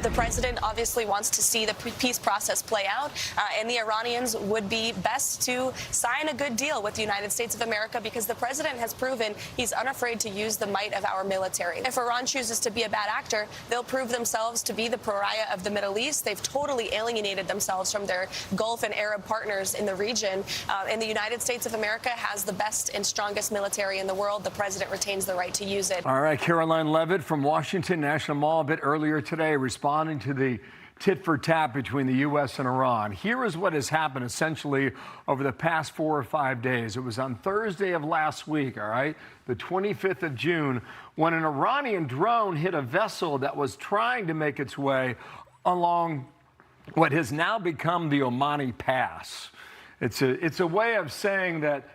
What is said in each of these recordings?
The president obviously wants to see the peace process play out, and the Iranians would be best to sign a good deal with the United States of America because the president has proven he's unafraid to use the might of our military. If Iran chooses to be a bad actor, they'll prove themselves to be the pariah of the Middle East. They've totally alienated themselves from their Gulf and Arab partners in the region, and the United States of America has the best and strongest military in the world. The president retains the right to use it. All right, Caroline Levitt from Washington National Mall a bit earlier today responding to the tit for tat between the U.S. and Iran. Here is what has happened essentially over the past 4 or 5 days. It was on Thursday of last week, all right, the 25th of June, when an Iranian drone hit a vessel that was trying to make its way along what has now become the Omani Pass. It's a way of saying that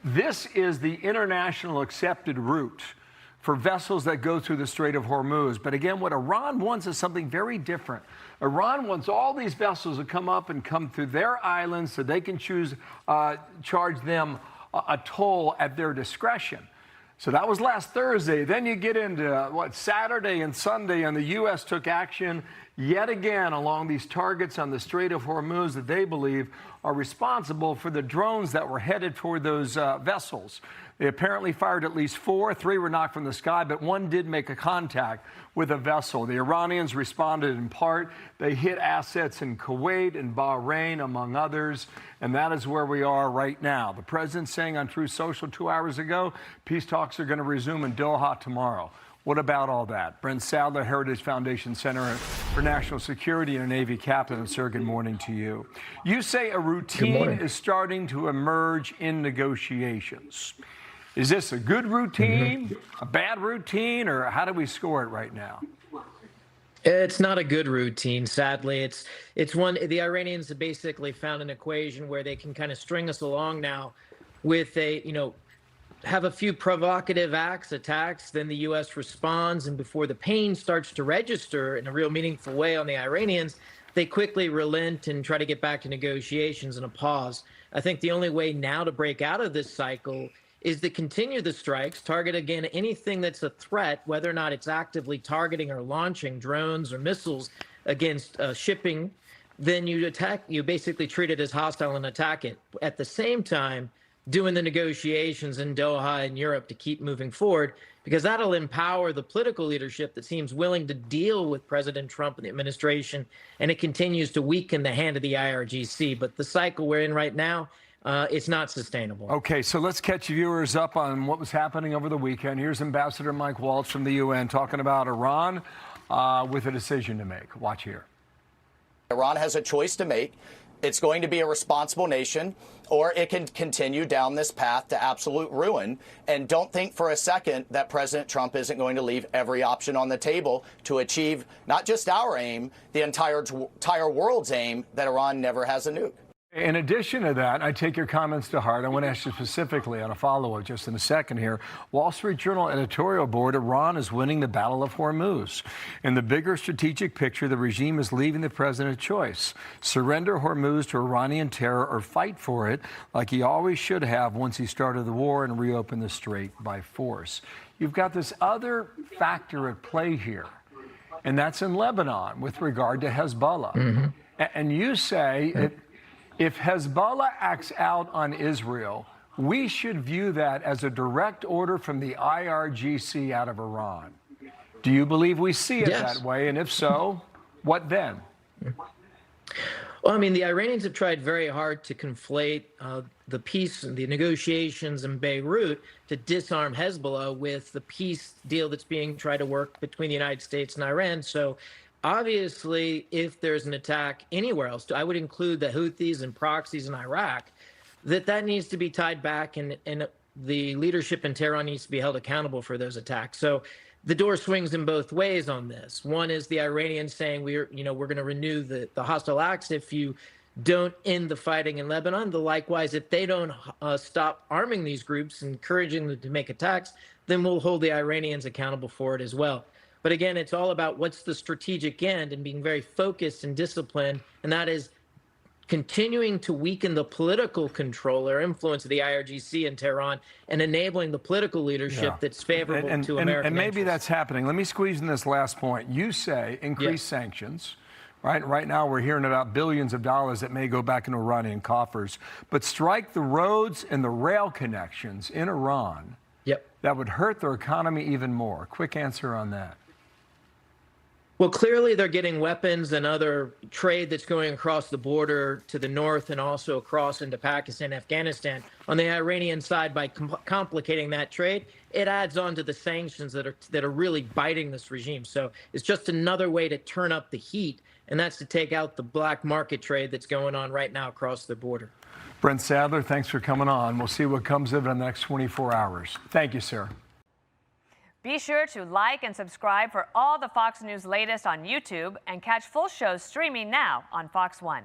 this is the international accepted route for vessels that go through the Strait of Hormuz. But again, what Iran wants is something very different. Iran wants all these vessels to come up and come through their islands so they can charge them a toll at their discretion. So that was last Thursday. Then you get into Saturday and Sunday, and the U.S. took action yet again along these targets on the Strait of Hormuz that they believe are responsible for the drones that were headed toward those vessels. They apparently fired at least 4. 3 were knocked from the sky, but 1 did make a contact with a vessel. The Iranians responded in part. They hit assets in Kuwait and Bahrain, among others, and that is where we are right now. The president saying on Truth Social 2 hours ago, peace talks are going to resume in Doha tomorrow. What about all that? Brent Sadler, Heritage Foundation Center for National Security and a Navy captain. And sir, good morning to you. You say a routine is starting to emerge in negotiations. Is this a good routine, a bad routine, or how do we score it right now? It's not a good routine, sadly. It's one the Iranians have basically found an equation where they can kind of string us along now with have a few provocative attacks, then the U.S. responds, and before the pain starts to register in a real meaningful way on the Iranians, they quickly relent and try to get back to negotiations and a pause. I think the only way now to break out of this cycle is to continue the strikes, target again anything that's a threat, whether or not it's actively targeting or launching drones or missiles against shipping, then you basically treat it as hostile and attack it. At the same time, doing the negotiations in Doha and Europe to keep moving forward, because that'll empower the political leadership that seems willing to deal with President Trump and the administration, and it continues to weaken the hand of the IRGC. But the cycle we're in right now, it's not sustainable. Okay, so let's catch viewers up on what was happening over the weekend. Here's Ambassador Mike Waltz from the UN talking about Iran with a decision to make. Watch here. Iran has a choice to make. It's going to be a responsible nation, or it can continue down this path to absolute ruin. And don't think for a second that President Trump isn't going to leave every option on the table to achieve not just our aim, the entire world's aim, that Iran never has a nuke. In addition to that, I take your comments to heart. I want to ask you specifically on a follow-up just in a second here. Wall Street Journal editorial board, Iran is winning the Battle of Hormuz. In the bigger strategic picture, the regime is leaving the president a choice. Surrender Hormuz to Iranian terror or fight for it like he always should have once he started the war and reopened the strait by force. You've got this other factor at play here, and that's in Lebanon with regard to Hezbollah. And you say if Hezbollah acts out on Israel, we should view that as a direct order from the IRGC out of Iran. Do you believe we see it that way? And if so, what then? Well, I mean, the Iranians have tried very hard to conflate the peace and the negotiations in Beirut to disarm Hezbollah with the peace deal that's being tried to work between the United States and Iran. So obviously, if there's an attack anywhere else, I would include the Houthis and proxies in Iraq, that needs to be tied back, and the leadership in Tehran needs to be held accountable for those attacks. So the door swings in both ways on this. One is the Iranians saying we're going to renew the hostile acts if you don't end the fighting in Lebanon. Likewise, if they don't stop arming these groups, encouraging them to make attacks, then we'll hold the Iranians accountable for it as well. But again, it's all about what's the strategic end and being very focused and disciplined, and that is continuing to weaken the political control or influence of the IRGC in Tehran and enabling the political leadership that's favorable to American And maybe interests. that's happening. Let me squeeze in this last point. You say increase sanctions. Right now, we're hearing about billions of dollars that may go back into Iranian coffers. But strike the roads and the rail connections in Iran. That would hurt their economy even more. Quick answer on that. Well, clearly they're getting weapons and other trade that's going across the border to the north and also across into Pakistan, Afghanistan. On the Iranian side, by complicating that trade, it adds on to the sanctions that are really biting this regime. So it's just another way to turn up the heat, and that's to take out the black market trade that's going on right now across the border. Brent Sadler, thanks for coming on. We'll see what comes of it in the next 24 hours. Thank you, sir. Be sure to like and subscribe for all the Fox News latest on YouTube and catch full shows streaming now on Fox One.